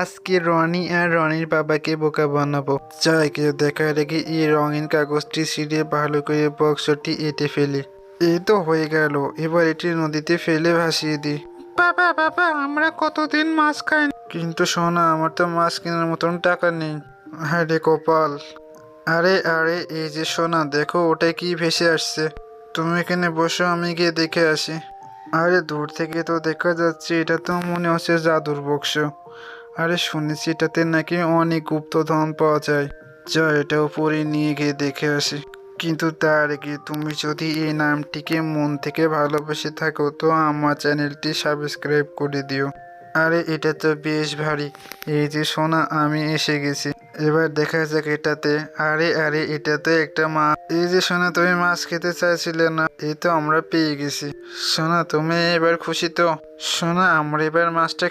আজকে রনি আর রনির বাবাকে বোকা বানাবো। যাই কেউ দেখার আগে এই রঙিন কাগজটি ছিঁড়ে ভালো করে বক্সটি এঁটে ফেলি। এই তো হয়ে গেল, এবার এটি নদীতে ফেলে ভাসিয়ে দিই। বাবা বাবা, আমরা কতদিন মাছ খাই, কিন্তু সোনা আমার তো মাছ কেনার মতন টাকা নেই। আরে কপাল। আরে আরে, এই যে সোনা, দেখো ওটা কি ভেসে আসছে। তুমি এখানে বসো, আমি গিয়ে দেখে আসি। আরে দূর থেকে তো দেখা যাচ্ছে, এটা তো মনে হচ্ছে জাদুর বাক্স। আরে শুনেছি এটাতে নাকি অনেক গুপ্তধন পাওয়া যায়। যা, এটা উপরে নিয়ে গিয়ে দেখে আসি। কিন্তু তার আগে তুমি যদি এই নামটিকে মন থেকে ভালোবেসে থাকো তো আমার চ্যানেলটি সাবস্ক্রাইব করে দিও। আরে এটা তো বেশ ভারী। এই যে সোনা, আমি এসে গেছি। এবার দেখা যাক এটাতে। আরে আরে, এটা তো একটা মাছ। এই যে সোনা, তুমি মাছ খেতে চাইছিলে না, এই তো আমরা পেয়ে গেছি। সোনা, তুমি এবার খুশি তো? সোনা, আমরা এবার মাছটা